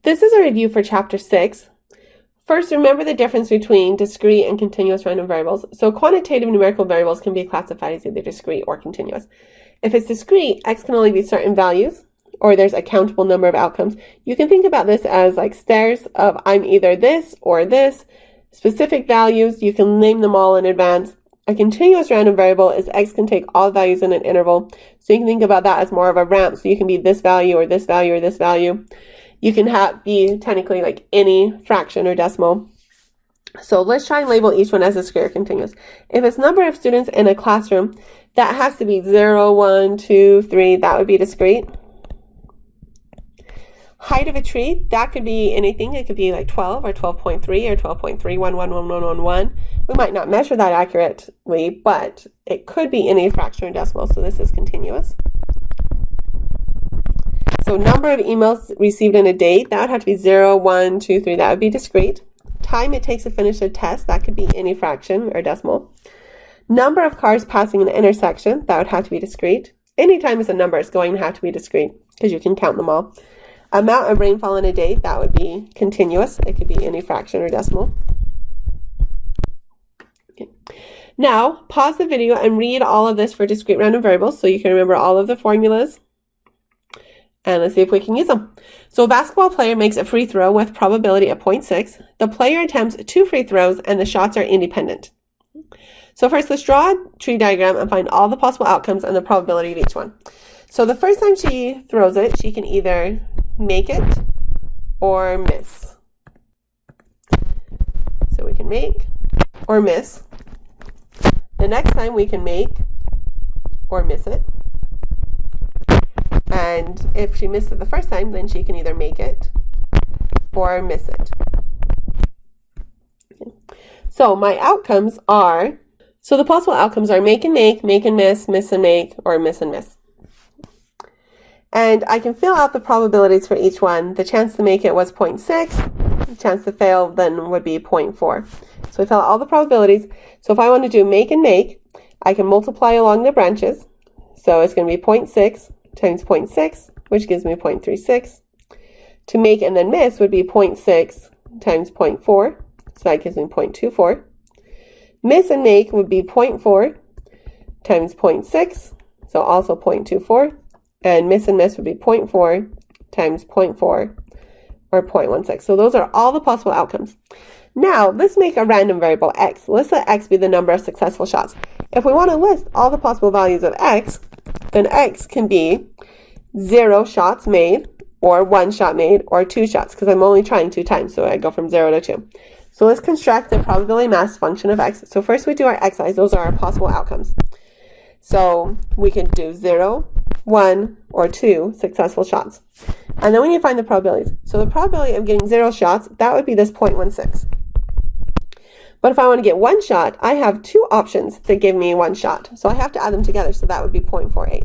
This is a review for Chapter 6. First, remember the difference between discrete and continuous random variables. So quantitative numerical variables can be classified as either discrete or continuous. If it's discrete, x can only be certain values, or there's a countable number of outcomes. You can think about this as like stairs of I'm either this or this. Specific values, you can name them all in advance. A continuous random variable is x can take all values in an interval. So you can think about that as more of a ramp. So you can be this value or this value or this value. You can be technically like any fraction or decimal. So let's try and label each one as discrete or continuous. If it's number of students in a classroom, that has to be 0, 1, 2, 3. That would be discrete. Height of a tree, that could be anything. It could be like 12 or 12.3 or 12.3111111. We might not measure that accurately, but it could be any fraction or decimal. So this is continuous. So number of emails received in a day, that would have to be 0, 1, 2, 3. That would be discrete. Time it takes to finish a test, that could be any fraction or decimal. Number of cars passing an intersection, that would have to be discrete. Anytime it's a number, it's going to have to be discrete because you can count them all. Amount of rainfall in a day, that would be continuous. It could be any fraction or decimal. Okay. Now, pause the video and read all of this for discrete random variables so you can remember all of the formulas. And let's see if we can use them. So a basketball player makes a free throw with probability of 0.6. The player attempts 2 free throws and the shots are independent. So first, let's draw a tree diagram and find all the possible outcomes and the probability of each one. So the first time she throws it, she can either make it or miss. So we can make or miss. The next time we can make or miss it. And if she missed it the first time, then she can either make it or miss it. Okay. So my outcomes are, so the possible outcomes are make and miss and make, or miss and miss. And I can fill out the probabilities for each one. The chance to make it was 0.6. The chance to fail then would be 0.4. So I fill out all the probabilities. So if I want to do make and make, I can multiply along the branches. So it's going to be 0.6 times 0.6, which gives me 0.36. To make and then miss would be 0.6 times 0.4, so that gives me 0.24. Miss and make would be 0.4 times 0.6, so also 0.24. And miss and miss would be 0.4 times 0.4, or 0.16. So those are all the possible outcomes. Now, let's make a random variable x. Let's let x be the number of successful shots. If we want to list all the possible values of x, then x can be 0 shots made, or 1 shot made, or 2 shots, because I'm only trying 2 times, so I go from 0 to 2. So let's construct the probability mass function of x. So first we do our xi's. Those are our possible outcomes. So we can do 0, 1, or 2 successful shots. And then we need to find the probabilities. So the probability of getting 0 shots, that would be this 0.16. But if I want to get 1 shot, I have 2 options that give me 1 shot. So I have to add them together, so that would be 0.48.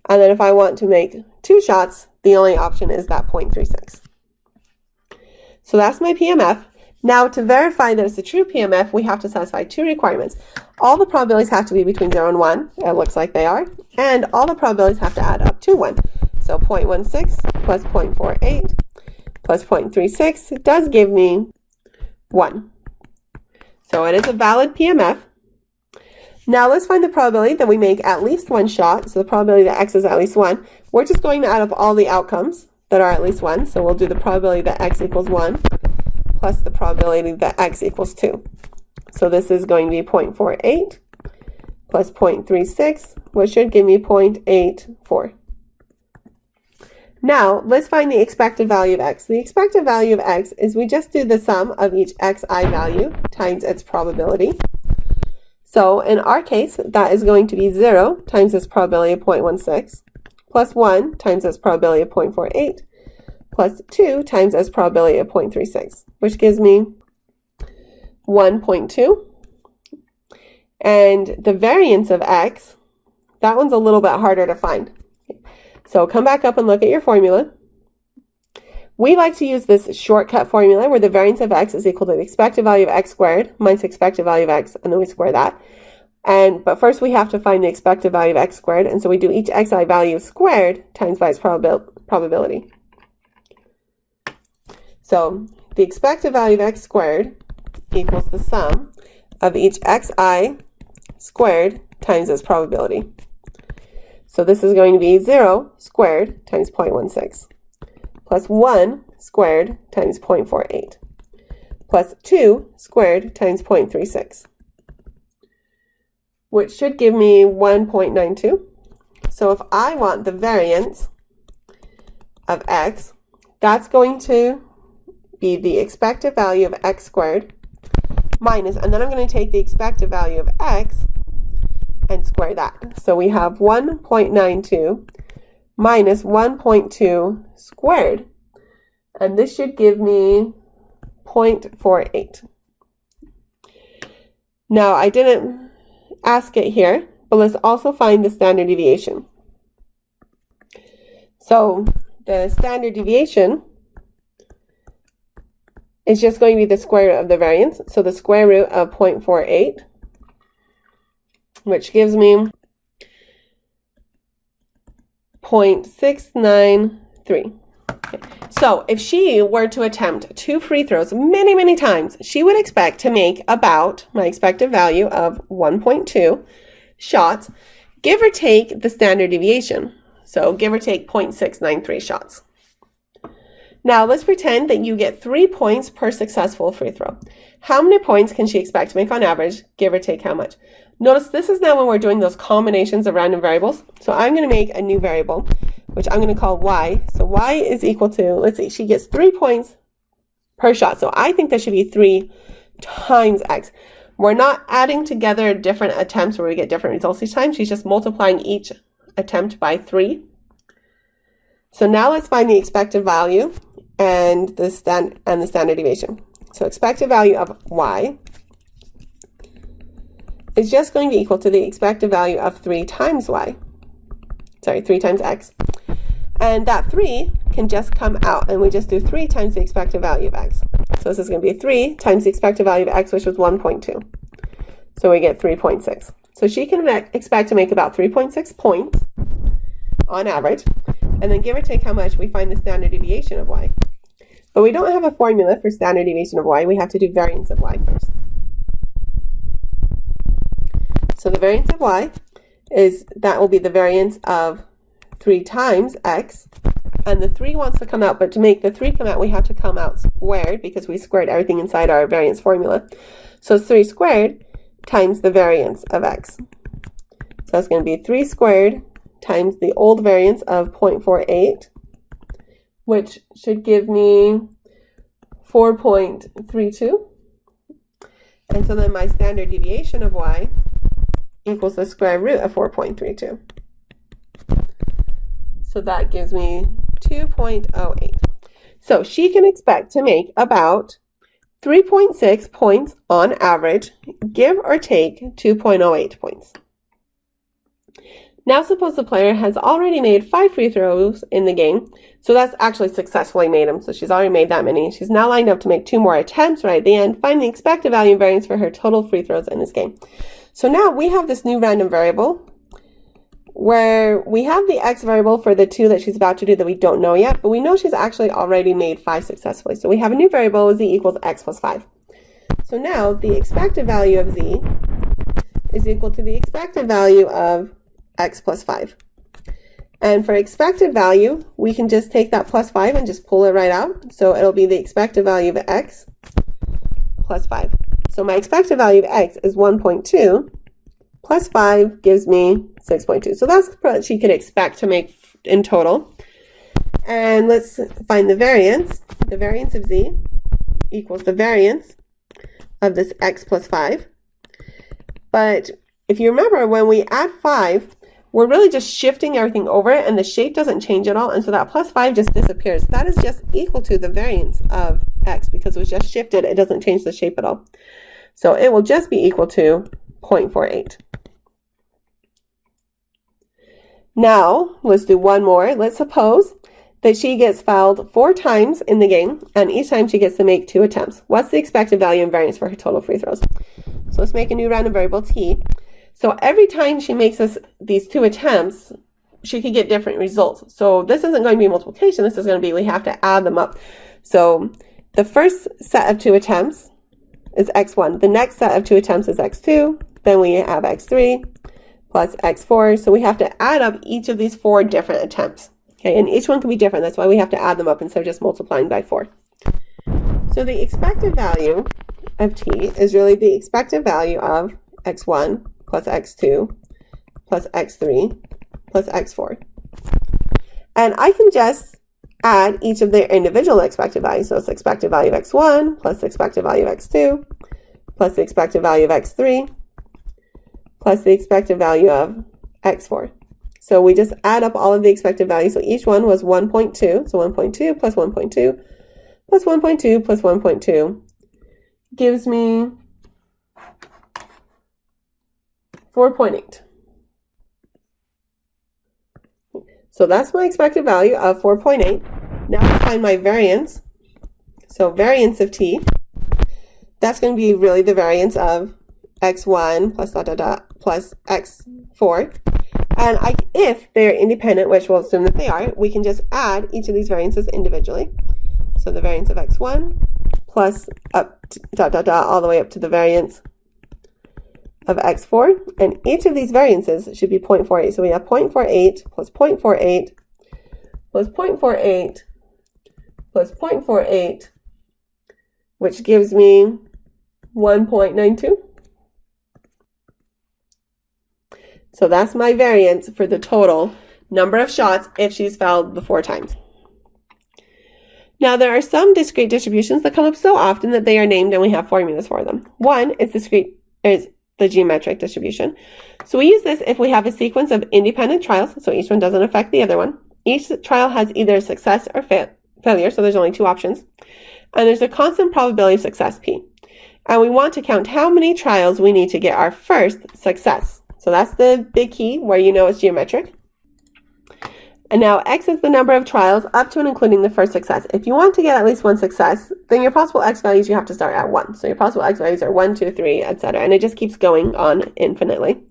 And then if I want to make 2 shots, the only option is that 0.36. So that's my PMF. Now to verify that it's a true PMF, we have to satisfy 2 requirements. All the probabilities have to be between 0 and 1. It looks like they are. And all the probabilities have to add up to 1. So 0.16 plus 0.48 plus 0.36 does give me 1. So it is a valid PMF. Now let's find the probability that we make at least 1 shot. So the probability that x is at least 1. We're just going to add up all the outcomes that are at least 1. So we'll do the probability that x equals 1 plus the probability that x equals 2. So this is going to be 0.48 plus 0.36, which should give me 0.84. Now, let's find the expected value of x. The expected value of x is we just do the sum of each xi value times its probability. So in our case, that is going to be 0 times its probability of 0.16, plus 1 times its probability of 0.48, plus 2 times its probability of 0.36, which gives me 1.2. And the variance of x, that one's a little bit harder to find. So come back up and look at your formula. We like to use this shortcut formula where the variance of x is equal to the expected value of x squared minus expected value of x, and then we square that. But first we have to find the expected value of x squared, and so we do each xi value squared times by its probability. So the expected value of x squared equals the sum of each xi squared times its probability. So this is going to be 0 squared times 0.16 plus 1 squared times 0.48 plus 2 squared times 0.36, which should give me 1.92. So if I want the variance of x, that's going to be the expected value of x squared minus, and then I'm going to take the expected value of x and square that. So we have 1.92 minus 1.2 squared, and this should give me 0.48. Now I didn't ask it here, but let's also find the standard deviation. So the standard deviation is just going to be the square root of the variance. So the square root of 0.48, which gives me 0.693. Okay. So if she were to attempt 2 free throws many, many times, she would expect to make about my expected value of 1.2 shots, give or take the standard deviation. So give or take 0.693 shots. Now let's pretend that you get 3 points per successful free throw. How many points can she expect to make on average, give or take how much? Notice this is now when we're doing those combinations of random variables. So I'm going to make a new variable, which I'm going to call y. So y is equal to, let's see, she gets 3 points per shot. So I think that should be 3 times x. We're not adding together different attempts where we get different results each time. She's just multiplying each attempt by 3. So now let's find the expected value and the standard deviation. So expected value of y is just going to be equal to the expected value of 3 times y. Sorry, 3 times x. And that 3 can just come out, and we just do 3 times the expected value of x. So this is going to be 3 times the expected value of x, which was 1.2. So we get 3.6. So she can expect to make about 3.6 points on average. And then give or take how much, we find the standard deviation of y. But we don't have a formula for standard deviation of y. We have to do variance of y first. So the variance of y is, that will be the variance of 3 times x. And the 3 wants to come out, but to make the 3 come out, we have to come out squared because we squared everything inside our variance formula. So it's 3 squared times the variance of x. So that's going to be 3 squared times the old variance of 0.48, which should give me 4.32. And so then my standard deviation of y equals the square root of 4.32. So that gives me 2.08. So she can expect to make about 3.6 points on average, give or take 2.08 points. Now suppose the player has already made 5 free throws in the game. So that's actually successfully made them. So she's already made that many. She's now lined up to make 2 more attempts right at the end. Find the expected value and variance for her total free throws in this game. So now we have this new random variable where we have the x variable for the 2 that she's about to do that we don't know yet, but we know she's actually already made 5 successfully. So we have a new variable, z equals x plus 5. So now the expected value of z is equal to the expected value of x plus 5. And for expected value, we can just take that plus 5 and just pull it right out. So it'll be the expected value of x plus 5. So my expected value of x is 1.2 plus 5 gives me 6.2. So that's what she could expect to make in total. And let's find the variance. The variance of z equals the variance of this x plus 5. But if you remember, when we add 5, we're really just shifting everything over and the shape doesn't change at all. And so that plus 5 just disappears. That is just equal to the variance of x because it was just shifted. It doesn't change the shape at all. So it will just be equal to 0.48. Now, let's do one more. Let's suppose that she gets fouled 4 times in the game, and each time she gets to make 2 attempts. What's the expected value and variance for her total free throws? So let's make a new random variable, t. So every time she makes these 2 attempts, she could get different results. So this isn't going to be multiplication. This is going to be, we have to add them up. So the first set of 2 attempts is x1. The next set of 2 attempts is x2. Then we have x3 plus x4. So we have to add up each of these 4 different attempts. Okay, and each one can be different. That's why we have to add them up instead of just multiplying by 4. So the expected value of t is really the expected value of x1 plus x2 plus x3 plus x4. And I can just add each of their individual expected values. So it's expected value of x1 plus the expected value of x2 plus the expected value of x3 plus the expected value of x4. So we just add up all of the expected values. So each one was 1.2. So 1.2 plus 1.2 plus 1.2 plus 1.2 gives me 4.8. So that's my expected value of 4.8. Now let's find my variance. So variance of t, that's going to be really the variance of x1 plus dot dot dot plus x4. And if they're independent, which we'll assume that they are, we can just add each of these variances individually. So the variance of x1 plus up to, dot dot dot all the way up to the variance of x4, and each of these variances should be 0.48. So we have 0.48 plus 0.48 plus 0.48 plus 0.48, which gives me 1.92. So that's my variance for the total number of shots if she's fouled the 4 times. Now there are some discrete distributions that come up so often that they are named and we have formulas for them. One is the geometric distribution. So we use this if we have a sequence of independent trials, so each one doesn't affect the other one. Each trial has either success or failure, so there's only 2 options. And there's a constant probability of success, p. And we want to count how many trials we need to get our first success. So that's the big key where you know it's geometric. And now x is the number of trials up to and including the first success. If you want to get at least 1 success, then your possible x values, you have to start at 1. So your possible x values are 1, 2, 3, etc. And it just keeps going on infinitely.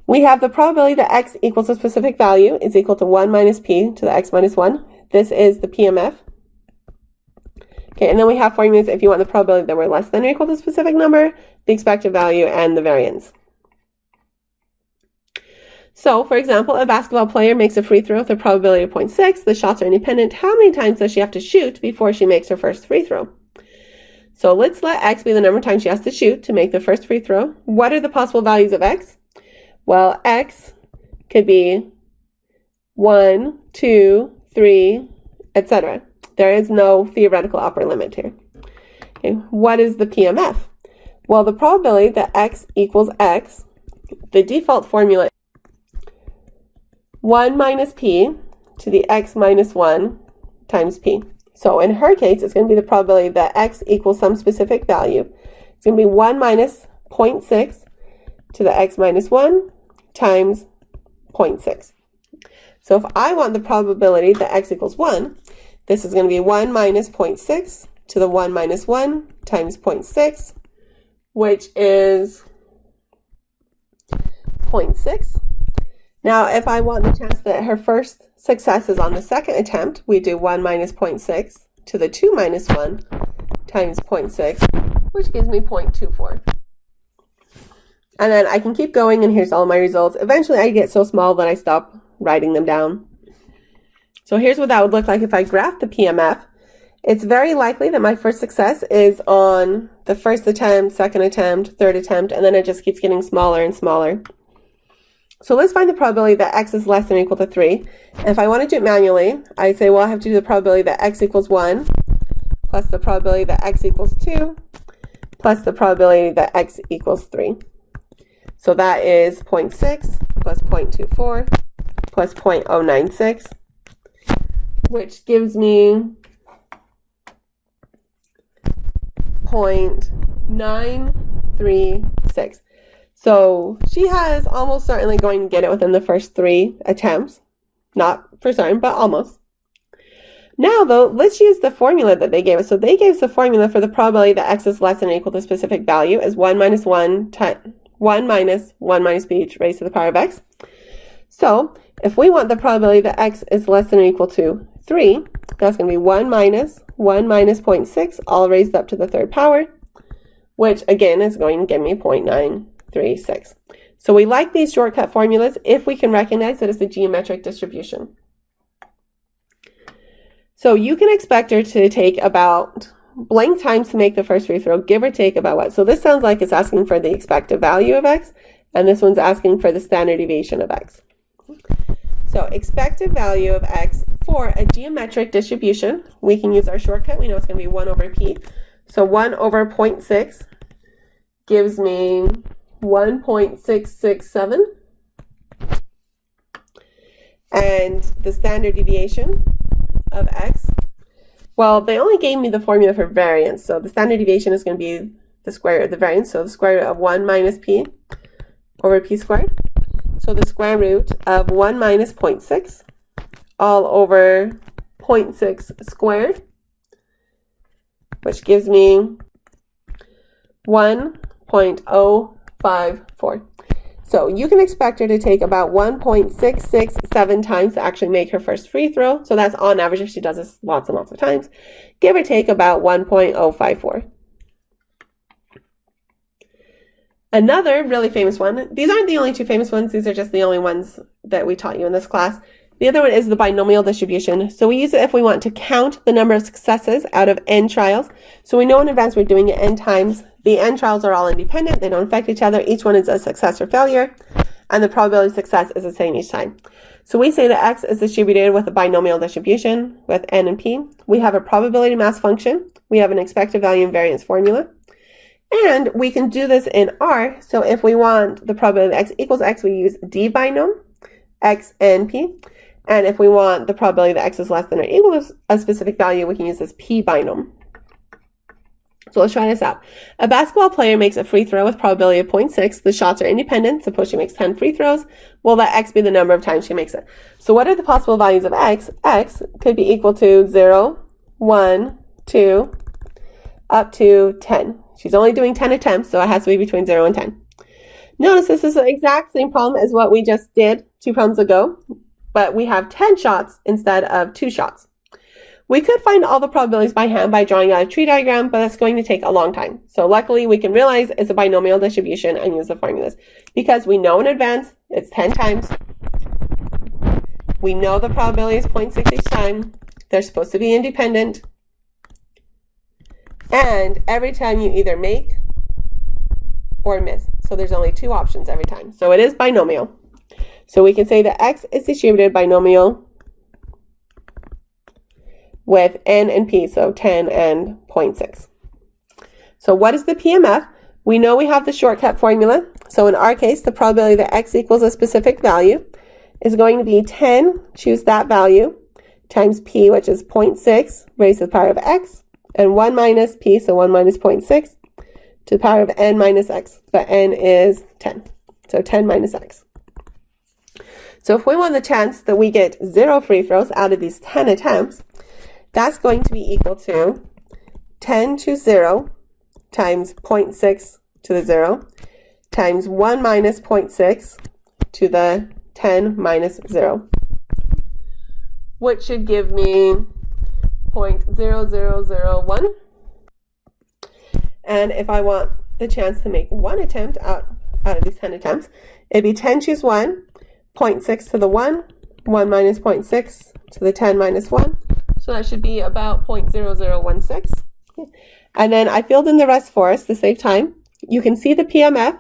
We have the probability that x equals a specific value is equal to 1 minus p to the x minus 1. This is the PMF. Okay, and then we have formulas if you want the probability that we're less than or equal to a specific number, the expected value, and the variance. So, for example, a basketball player makes a free throw with a probability of 0.6. The shots are independent. How many times does she have to shoot before she makes her first free throw? So let's let x be the number of times she has to shoot to make the first free throw. What are the possible values of x? Well, x could be 1, 2, 3, etc. There is no theoretical upper limit here. Okay, what is the PMF? Well, the probability that x equals x, the default formula is 1 minus p to the x minus 1 times p. So in her case, it's going to be the probability that x equals some specific value. It's going to be 1 minus 0.6 to the x minus 1 times 0.6. So if I want the probability that x equals 1, this is going to be 1 minus 0.6 to the 1 minus 1 times 0.6, which is 0.6. Now, if I want the chance that her first success is on the second attempt, we do 1 minus 0.6 to the 2 minus 1 times 0.6, which gives me 0.24. And then I can keep going, and here's all my results. Eventually, I get so small that I stop writing them down. So here's what that would look like if I graph the PMF. It's very likely that my first success is on the first attempt, second attempt, third attempt, and then it just keeps getting smaller and smaller. So let's find the probability that x is less than or equal to 3. And if I want to do it manually, I say, well, I have to do the probability that x equals 1 plus the probability that x equals 2 plus the probability that x equals 3. So that is 0.6 plus 0.24 plus 0.096, which gives me 0.936. So she has almost certainly going to get it within the first 3 attempts. Not for certain, but almost. Now, though, let's use the formula that they gave us. So they gave us a formula for the probability that x is less than or equal to a specific value as 1 minus 1 minus 1 minus b raised to the power of x. So if we want the probability that x is less than or equal to 3, that's going to be 1 minus 1 minus 0.6, all raised up to the third power, which again is going to give me 0.936. So we like these shortcut formulas if we can recognize that it's a geometric distribution. So you can expect her to take about blank times to make the first free throw, give or take about what? So this sounds like it's asking for the expected value of x, and this one's asking for the standard deviation of x. So expected value of x for a geometric distribution, we can use our shortcut. We know it's going to be 1 over p. So 1 over 0.6 gives me 1.667. And the standard deviation of x, well, they only gave me the formula for variance. So the standard deviation is going to be the square root of the variance. So the square root of 1 minus p over p squared. So the square root of 1 minus 0.6 all over 0.6 squared, which gives me 1.054. So you can expect her to take about 1.667 times to actually make her first free throw. So that's on average if she does this lots and lots of times. Give or take about 1.054. Another really famous one, these aren't the only two famous ones, these are just the only ones that we taught you in this class. The other one is the binomial distribution. So we use it if we want to count the number of successes out of n trials. So we know in advance we're doing it n times. The n trials are all independent, they don't affect each other. Each one is a success or failure, and the probability of success is the same each time. So we say that x is distributed with a binomial distribution with n and p. We have a probability mass function. We have an expected value and variance formula. And we can do this in R. So if we want the probability of x equals x, we use d binom, x and p. And if we want the probability that x is less than or equal to a specific value, we can use this p binom. So let's try this out. A basketball player makes a free throw with probability of 0.6. The shots are independent. Suppose she makes 10 free throws. Will that x be the number of times she makes it? So what are the possible values of x? X could be equal to 0, 1, 2, up to 10. She's only doing 10 attempts, so it has to be between 0 and 10. Notice this is the exact same problem as what we just did 2 problems ago, but we have 10 shots instead of 2 shots. We could find all the probabilities by hand by drawing out a tree diagram, but that's going to take a long time. So luckily, we can realize it's a binomial distribution and use the formulas. Because we know in advance it's 10 times. We know the probability is 0.6 each time. They're supposed to be independent. And every time you either make or miss. So there's only 2 options every time. So it is binomial. So we can say that x is distributed binomial with n and p, so 10 and 0.6. So what is the PMF? We know we have the shortcut formula. So in our case, the probability that x equals a specific value is going to be 10, choose that value, times p, which is 0.6 raised to the power of x, and 1 minus p, so 1 minus 0.6, to the power of n minus x, but n is 10. So 10 minus x. So if we want the chance that we get 0 free throws out of these 10 attempts, that's going to be equal to 10 to 0 times 0.6 to the 0 times 1 minus 0.6 to the 10 minus 0, which should give me 0.0001. And if I want the chance to make 1 attempt out of these 10 attempts, it'd be 10 choose 1, 0.6 to the 1, 1 minus 0.6 to the 10 minus 1. So that should be about 0.0016. And then I filled in the rest for us to save time. You can see the PMF.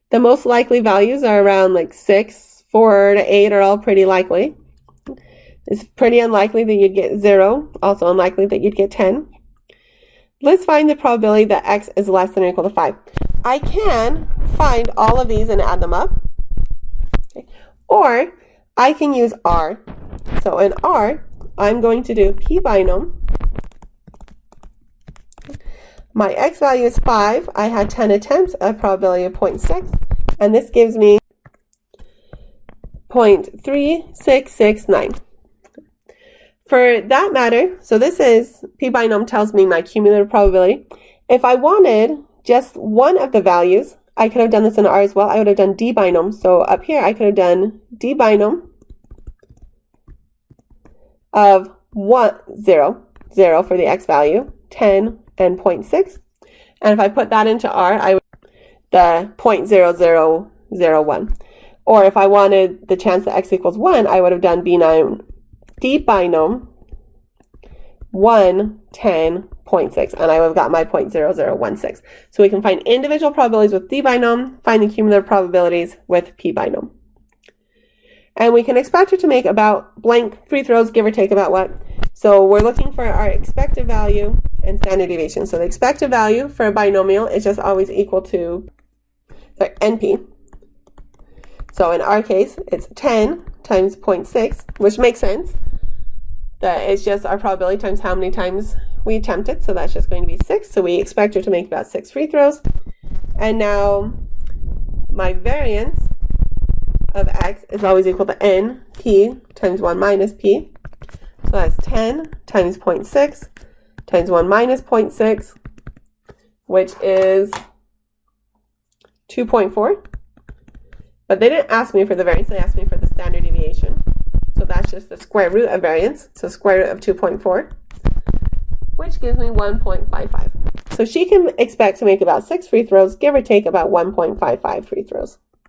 The most likely values are around like 6, 4 to 8 are all pretty likely. It's pretty unlikely that you'd get 0. Also unlikely that you'd get 10. Let's find the probability that x is less than or equal to 5. I can find all of these and add them up. Okay. Or I can use R. So in R, I'm going to do p binom. My x value is 5. I had 10 attempts, a probability of 0.6, and this gives me 0.3669. For that matter, so this is, p binom tells me my cumulative probability. If I wanted just one of the values, I could have done this in R as well. I would have done d binom. So up here, I could have done d binom of 0, 0 for the x value, 10 and 0.6. And if I put that into R, I would the 0.0001. Or if I wanted the chance that x equals 1, I would have done D binom 1, 10, 0.6, and I would have got my 0.0016. So we can find individual probabilities with D binom, find the cumulative probabilities with P binom. And we can expect it to make about blank free throws, give or take about what? So we're looking for our expected value and standard deviation. So the expected value for a binomial is just always equal to NP. So in our case, it's 10 times 0.6, which makes sense. That is just our probability times how many times we attempt it. So that's just going to be 6. So we expect her to make about 6 free throws. And now my variance of x is always equal to NP times 1 minus P. So that's 10 times 0.6 times 1 minus 0.6, which is 2.4. But they didn't ask me for the variance, they asked me for the standard deviation. So that's just the square root of variance, so square root of 2.4, which gives me 1.55. So she can expect to make about 6 free throws, give or take about 1.55 free throws.